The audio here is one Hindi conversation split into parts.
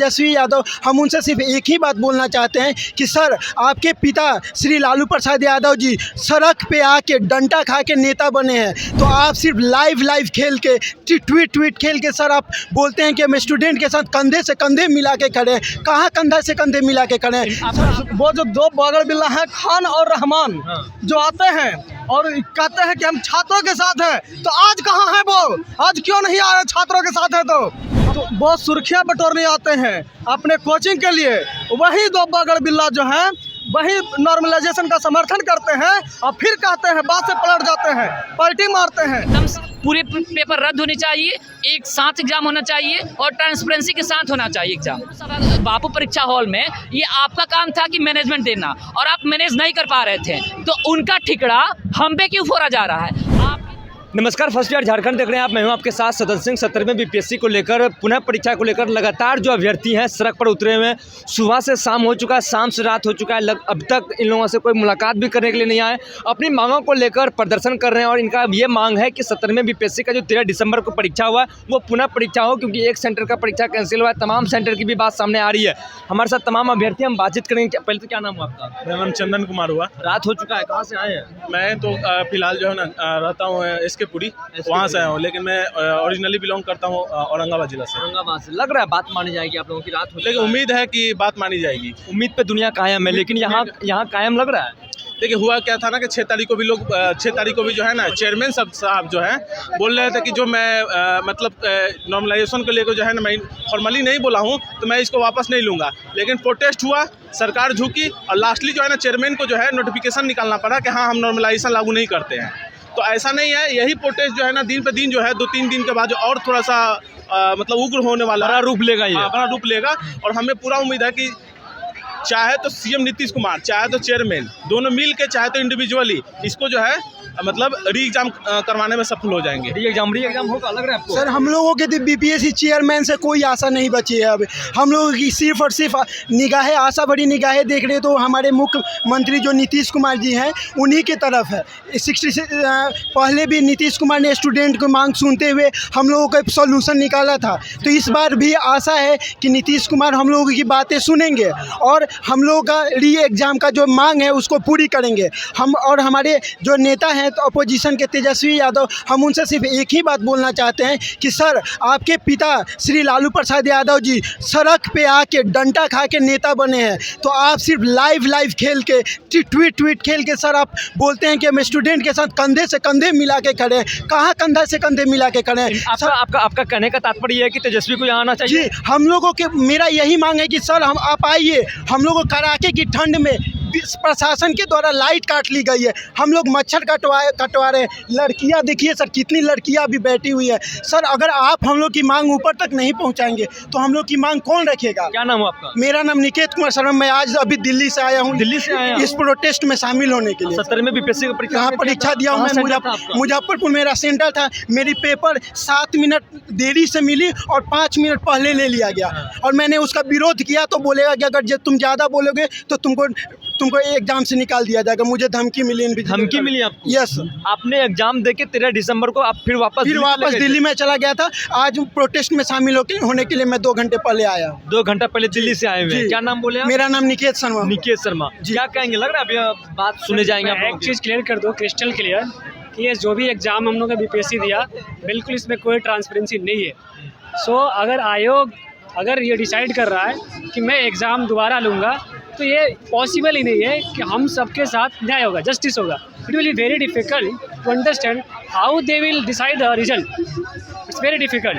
तेजस्वी यादव, हम उनसे सिर्फ एक ही बात बोलना चाहते हैं कि सर, आपके पिता श्री लालू प्रसाद यादव जी सड़क पे आके डंडा खा के नेता बने हैं, तो आप सिर्फ लाइव खेल के ट्वीट खेल के सर आप बोलते हैं कि हम स्टूडेंट के साथ कंधे से कंधे मिला के खड़े हैं। कहाँ कंधा से कंधे मिला के खड़े हैं? वो जो दो बगड़ बिल्ला है खान और रहमान, जो आते हैं और कहते हैं कि हम छात्रों के साथ हैं, तो आज कहाँ है वो? आज क्यों नहीं आ रहे? छात्रों के साथ है तो वो सुर्खियाँ बटोरने आते हैं अपने कोचिंग के लिए। वही दो बगड़ बिल्ला जो हैं वही नॉर्मलाइजेशन का समर्थन करते हैं और फिर कहते हैं, बात से पलट जाते हैं, पलटी मारते हैं। एकदम पूरे पेपर रद्द होने चाहिए, एक साथ एग्जाम होना चाहिए और ट्रांसपेरेंसी के साथ होना चाहिए एग्जाम। बापू परीक्षा हॉल में ये आपका काम था कि मैनेजमेंट देना, और आप मैनेज नहीं कर पा रहे थे, तो उनका ठिकरा हम पे क्यों फोड़ा जा रहा है? नमस्कार, फर्स्ट ईयर झारखंड देख रहे हैं आप। मैं हूं आपके साथ सदन सिंह। 17वें बीपीएससी को लेकर, पुनः परीक्षा को लेकर लगातार जो अभ्यर्थी हैं सड़क पर उतरे हुए हैं। सुबह से शाम हो चुका है, शाम से रात हो चुका है। अब तक इन लोगों से कोई मुलाकात भी करने के लिए नहीं आए। अपनी मांगों को लेकर प्रदर्शन कर रहे हैं और इनका ये मांग है कि 17वें बीपीएससी का जो 13 दिसंबर को परीक्षा हुआ है वो पुनः परीक्षा हो, क्योंकि एक सेंटर का परीक्षा कैंसिल हुआ है। तमाम सेंटर की भी बात सामने आ रही है। हमारे साथ तमाम अभ्यर्थी, हम बातचीत करेंगे। पहले तो क्या नाम हुआ आपका? मेरा नाम चंदन कुमार हुआ। रात हो चुका है, कहाँ से आए हैं? मैं तो फिलहाल जो है ना रहता हूँ SK पुरी, वहाँ से आया हूँ, लेकिन मैं ओरिजिनली बिलोंग करता हूँ औरंगाबाद जिला से। औरंगाबाद से। लग रहा है बात मानी जाएगी आप लोगों की? रात हो, लेकिन उम्मीद है कि बात मानी जाएगी। उम्मीद पे दुनिया कायम है, लेकिन यहाँ कायम लग रहा है। देखिए, हुआ क्या था ना कि 6 तारीख को भी लोग 6 तारीख को भी जो है ना चेयरमैन साहब जो है बोल रहे थे कि जो मैं मतलब नॉर्मलाइजेशन को लेकर जो है ना मैं फॉर्मली नहीं बोला हूँ, तो मैं इसको वापस नहीं लूँगा। लेकिन प्रोटेस्ट हुआ, सरकार झुकी और लास्टली जो है ना चेयरमैन को जो है नोटिफिकेशन निकालना पड़ा कि हाँ, हम नॉर्मलाइजेशन लागू नहीं करते हैं। तो ऐसा नहीं है, यही प्रोटेस्ट जो है ना दिन पे दिन जो है 2-3 दिन के बाद और थोड़ा सा मतलब उग्र होने वाला, बड़ा रूप लेगा ये। बड़ा रूप लेगा। और हमें पूरा उम्मीद है कि चाहे तो सीएम नीतीश कुमार, चाहे तो चेयरमैन, दोनों मिल के, चाहे तो इंडिविजुअली इसको जो है मतलब री एग्जाम करवाने में सफल हो जाएंगे। री एग्जाम होगा, लग रहा है आपको? सर, हम लोगों के बीपीएससी चेयरमैन से कोई आशा नहीं बची है। अब हम लोगों की सिर्फ और सिर्फ निगाहें, आशा भरी निगाहें देख रहे तो हमारे मुख्यमंत्री जो नीतीश कुमार जी हैं उन्हीं की तरफ है। 60 से पहले भी नीतीश कुमार ने स्टूडेंट को मांग सुनते हुए हम लोगों का सोल्यूशन निकाला था। तो इस बार भी आशा है कि नीतीश कुमार हम लोगों की बातें सुनेंगे और हम लोगों का री एग्ज़ाम का जो मांग है उसको पूरी करेंगे। हम और हमारे जो नेता हैं तो अपोजिशन के तेजस्वी यादव, हम उनसे सिर्फ एक ही बात बोलना चाहते हैं कि सर, आपके पिता श्री लालू प्रसाद यादव जी सड़क पे आके डंडा खा के नेता बने हैं, तो आप सिर्फ लाइव खेल के ट्वीट खेल के सर आप बोलते हैं कि हम स्टूडेंट के साथ कंधे से कंधे मिला के खड़े हैं। कहाँ कंधा से कंधे मिला के खड़े हैं? आपका कहने का तात्पर्य है कि तेजस्वी को यहाँ आना चाहिए? जी, हम लोगों के मेरा यही मांग है कि सर आप आइए। हम लोगों को कड़ाके की ठंड में प्रशासन के द्वारा लाइट काट ली गई है। हम लोग मच्छर कटवा रहे हैं। लड़कियां देखिए सर, कितनी लड़कियां अभी बैठी हुई है। सर, अगर आप हम लोग की मांग ऊपर तक नहीं पहुंचाएंगे तो हम लोग की मांग कौन रखेगा? क्या नाम है आपका? मेरा नाम निकेत कुमार शर्मा। मैं आज अभी दिल्ली से आया हूँ, दिल्ली से आया इस प्रोटेस्ट में शामिल होने के लिए। 17वें बीपीएससी की परीक्षा दिया हूँ मैं। मुजफ्फरपुर मेरा सेंटर था। मेरी पेपर 7 मिनट देरी से मिली और 5 मिनट पहले ले लिया गया, और मैंने उसका विरोध किया तो बोलेगा कि अगर तुम ज़्यादा बोलोगे तो तुमको एग्जाम से निकाल दिया जाएगा। मुझे धमकी मिली। धमकी मिली आपको? यस। आपने एग्जाम देके 13 दिसंबर को आप फिर वापस दिल्ली में चला गया था। आज प्रोटेस्ट में शामिल होने के लिए मैं 2 घंटे पहले आया। 2 घंटा पहले दिल्ली से आए हुए। क्या नाम बोले आप? मेरा नाम निकेत शर्मा। निकेत शर्मा। क्या कहेंगे? लग रहा है अभी बात सुने जाएंगे। एक चीज़ क्लियर कर दो, क्रिस्टल क्लियर, कि ये जो भी एग्ज़ाम हम लोग ने बीपीएससी दिया, बिल्कुल इसमें कोई ट्रांसपेरेंसी नहीं है। सो अगर आयोग ये डिसाइड कर रहा है कि मैं एग्ज़ाम दोबारा लूँगा, तो ये पॉसिबल ही नहीं है कि हम सबके साथ न्याय होगा, जस्टिस होगा। It will be very difficult to understand how they will decide the result. It's very difficult.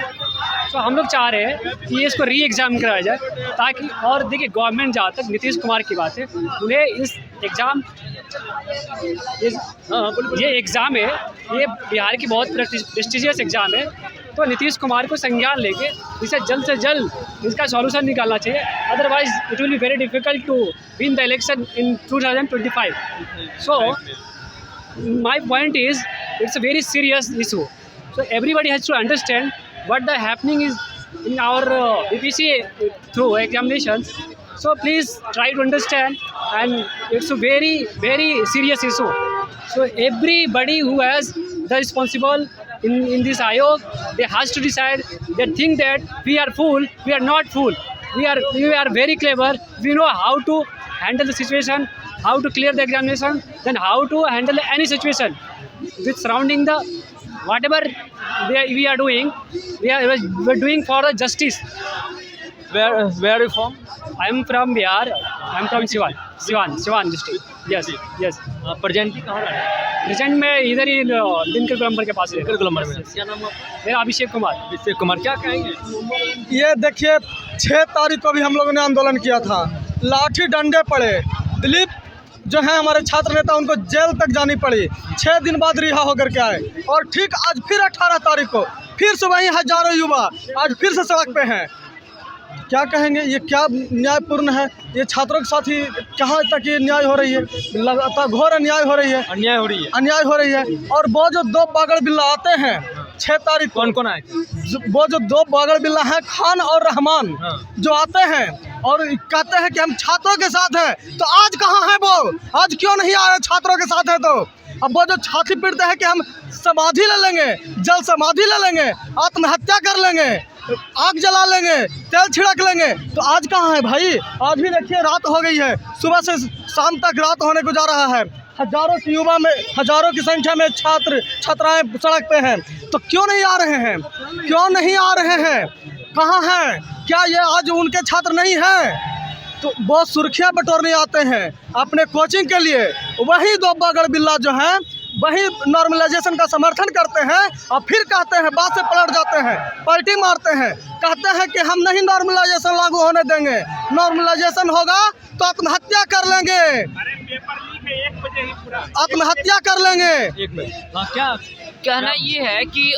तो हम लोग चाह रहे हैं कि ये इसको री एग्ज़ाम कराया जाए, ताकि, और देखिए गवर्नमेंट जहाँ तक नीतीश कुमार की बात है, उन्हें इस एग्ज़ाम ये एग्ज़ाम है, ये बिहार की बहुत प्रेस्टिजियस एग्ज़ाम है, तो नीतीश कुमार को संज्ञान लेके इसे जल्द से जल्द इसका सॉल्यूशन निकालना चाहिए। Otherwise it will be very difficult to win the election in 2025। So my point is, it's a very serious issue. So everybody has to understand what the happening is in our BPC through examinations. So please try to understand, and it's a very serious issue. So everybody who has the responsible in this ayog, they has to decide. They think that we are fool, we are not fool. we are very clever. We know how to handle the situation, how to clear the examination, then how to handle any situation with surrounding the whatever we are doing. We're doing for the justice. Where are you from? I'm from Bihar. I'm from Siwan district. Yes. Presently कहाँ रह रहे हैं? प्रेजेंट में इधर ही दिनकर गोलंबर के पास दिनकर गोलंबर में। क्या नाम है आपका? मेरा अभिषेक कुमार। अभिषेक कुमार, क्या कहेंगे? ये देखिए 6 तारीख को भी हम लोगों ने आंदोलन किया था, लाठी डंडे पड़े, दिलीप जो है हमारे छात्र नेता उनको जेल तक जानी पड़ी, 6 दिन बाद रिहा होकर के आए। और ठीक आज फिर 18 तारीख को फिर से वही हजारों युवा आज फिर से सड़क पे हैं। क्या कहेंगे, ये क्या न्यायपूर्ण है? ये छात्रों के साथ ही कहाँ तक ये न्याय हो रही है? लगातार घोर अन्याय हो रही है, अन्याय हो रही है। और वो जो 2 बागड़ बिल्ला आते हैं 6 तारीख को, कौन आए? वो जो 2 बागड़ बिल्ला हैं खान और रहमान, जो आते हैं और कहते हैं कि हम छात्रों के साथ हैं, तो आज कहाँ है वो? आज क्यों नहीं आए? छात्रों के साथ है तो अब वो जो छाती पीटते हैं कि हम समाधि ले लेंगे, जल समाधि ले लेंगे, आत्महत्या कर लेंगे, आग जला लेंगे, तेल छिड़क लेंगे, तो आज कहाँ है भाई? आज भी देखिए रात हो गई है, सुबह से शाम तक रात होने को जा रहा है। हजारों की युवा में, हजारों की संख्या में छात्र छात्राएं सड़क पे हैं, तो क्यों नहीं आ रहे हैं? कहाँ हैं? क्या ये आज उनके छात्र नहीं हैं? तो बहुत सुर्खियाँ बटोरने आते हैं अपने कोचिंग के लिए, वही 2 बागड़ बिल्ला जो हैं वही नॉर्मलाइजेशन का समर्थन करते हैं और फिर कहते हैं, बात से पलट जाते हैं, पलटी मारते हैं, कहते हैं कि हम नहीं नॉर्मलाइजेशन लागू होने देंगे, नॉर्मलाइजेशन होगा तो आत्महत्या कर लेंगे, आत्महत्या कर लेंगे। क्या कहना ये है कि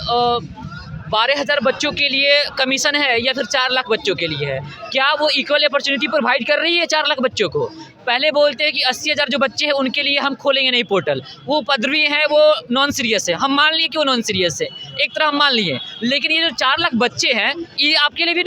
12,000 बच्चों के लिए कमीशन है या फिर 4 लाख बच्चों के लिए है? क्या वो इक्वल अपॉर्चुनिटी प्रोवाइड कर रही है 4 लाख बच्चों को? पहले बोलते हैं कि 80,000 जो बच्चे हैं उनके लिए हम खोलेंगे नहीं पोर्टल, वो उपद्रवी हैं, वो नॉन सीरियस है, हम मान लिए कि वो नॉन सीरियस है, एक तरह हम मान लिए। लेकिन ये जो 4 लाख बच्चे हैं ये आपके लिए भी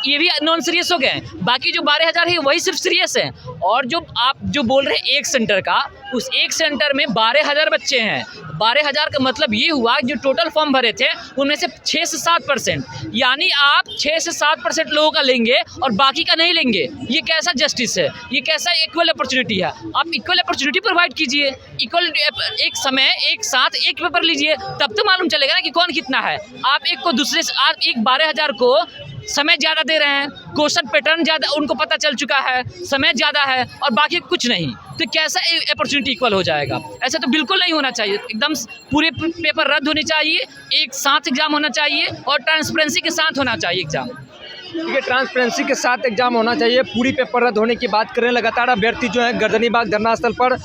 ये भी नॉन सीरियस हो गए हैं, बाकी जो 12,000 है वही सिर्फ सीरियस है। और जो आप जो बोल रहे हैं एक सेंटर का, उस एक सेंटर में 12,000 बच्चे हैं। 12,000 का मतलब ये हुआ जो टोटल फॉर्म भरे थे उनमें से 6 से 7%, यानी आप 6 से 7% लोगों का लेंगे और बाकी का नहीं लेंगे। ये कैसा जस्टिस है? ये कैसा इक्वल अपॉर्चुनिटी है? आप इक्वल अपॉर्चुनिटी प्रोवाइड कीजिए, इक्वल एक समय एक साथ एक पेपर लीजिए, तब तो मालूम चलेगा ना कि कौन कितना है। आप एक को दूसरे से, आप एक 12,000 को समय ज़्यादा दे रहे हैं, क्वेश्चन पैटर्न ज़्यादा उनको पता चल चुका है, समय ज़्यादा है और बाकी कुछ नहीं, तो कैसा अपॉर्चुनिटी इक्वल हो जाएगा? ऐसा तो बिल्कुल नहीं होना चाहिए। एकदम पूरे पेपर रद्द होने चाहिए, एक साथ एग्ज़ाम होना चाहिए और ट्रांसपेरेंसी के साथ होना चाहिए एग्ज़ाम। ठीक है, ट्रांसपेरेंसी के साथ एग्जाम होना चाहिए। पूरी पेपर रद्द होने की बात करें, लगातार अभ्यर्थी जो है गर्दनीबाग धरना स्थल पर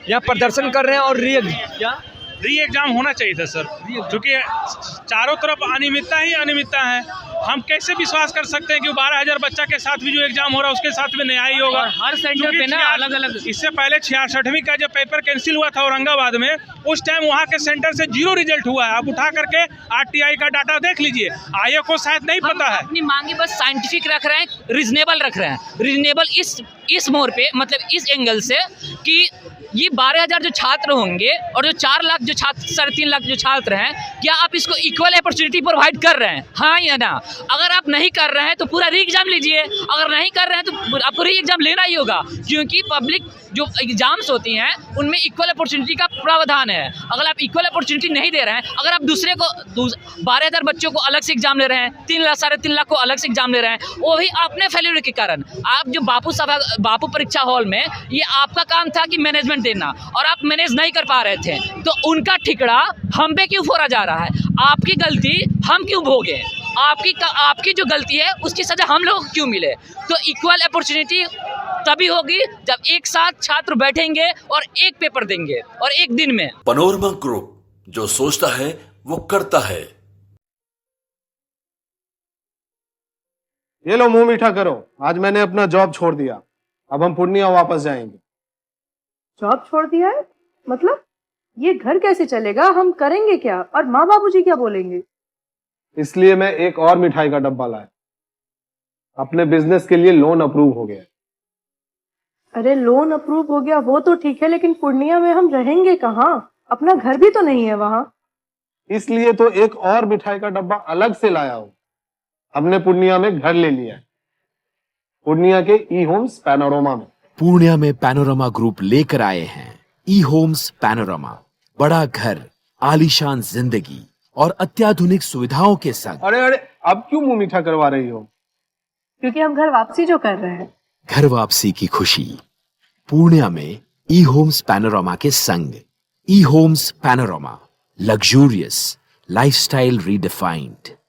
यहाँ प्रदर्शन कर रहे हैं और री एग्जाम होना चाहिए था सर, क्योंकि चारों तरफ अनियमितता ही अनियमितता है। हम कैसे विश्वास कर सकते हैं कि 12,000 बच्चा के साथ भी जो एग्जाम हो रहा है उसके साथ भी न्याय ही होगा? हर सेंटर पे ना अलग अलग। इससे पहले 66वीं का जब पेपर कैंसिल हुआ था औरंगाबाद में, उस टाइम वहाँ के सेंटर से 0 रिजल्ट हुआ है। आप उठा करके RTI का डाटा देख लीजिए, आयोग को शायद नहीं पता है। अपनी मांगे बस साइंटिफिक रख रहे हैं, रीजनेबल रख रहे हैं। रीजनेबल इस मोड़ पे, मतलब इस एंगल से कि ये 12,000 जो छात्र होंगे और जो 4 लाख जो छात्र, 3.5 लाख जो छात्र हैं, क्या आप इसको इक्वल अपॉर्चुनिटी प्रोवाइड कर रहे हैं? हाँ या ना? अगर आप नहीं कर रहे हैं तो पूरा री एग्जाम लीजिए, अगर नहीं कर रहे हैं तो आपको री एग्जाम लेना ही होगा, क्योंकि पब्लिक जो एग्जाम्स होती हैं उनमें इक्वल अपॉर्चुनिटी का प्रावधान है। अगर आप इक्वल अपॉर्चुनिटी नहीं दे रहे हैं, अगर आप दूसरे को 12,000 बच्चों को अलग से एग्जाम ले रहे हैं, 3 लाख 3.5 लाख को अलग से एग्जाम ले रहे हैं, वो भी अपने फेल्यूर के कारण। आप जो बापू परीक्षा हॉल में, ये आपका काम था कि मैनेजमेंट देना, और आप मैनेज नहीं कर पा रहे थे, तो उनका ठिकरा हम पे क्यों फोड़ा जा रहा है? आपकी गलती हम क्यों भोगे? आपकी जो गलती है उसकी सजा हम लोगों को क्यों मिले? तो इक्वल अपॉर्चुनिटी तभी होगी जब एक साथ छात्र बैठेंगे और एक पेपर देंगे और एक दिन में। पनोरमा ग्रुप, जो सोचता है वो करता है। ये लो मुंह मीठा करो, आज मैंने अपना जॉब छोड़ दिया, अब हम पूर्णिया वापस जाएंगे। जॉब छोड़ दिया है? मतलब ये घर कैसे चलेगा? हम करेंगे क्या? और माँ बाबूजी क्या बोलेंगे? इसलिए मैं एक और मिठाई का डब्बा लाया, अपने बिजनेस के लिए लोन अप्रूव हो गया। अरे लोन अप्रूव हो गया वो तो ठीक है, लेकिन पूर्णिया में हम रहेंगे कहाँ? अपना घर भी तो नहीं है वहाँ। इसलिए तो एक और मिठाई का डब्बा अलग से लाया हूँ, हमने पूर्णिया में घर ले लिया है। पूर्णिया के ई होम्स पैनोरमा में। पूर्णिया में पैनोरमा ग्रुप लेकर आए हैं ई होम्स पैनोरमा। बड़ा घर, आलीशान जिंदगी और अत्याधुनिक सुविधाओं के संग। अरे अरे, अब क्यों मुंह मीठा करवा रही हो? क्योंकि हम घर वापसी जो कर रहे हैं। घर वापसी की खुशी पूर्णिया में ई होम्स पैनोरमा के संग। E homes panorama, luxurious lifestyle redefined.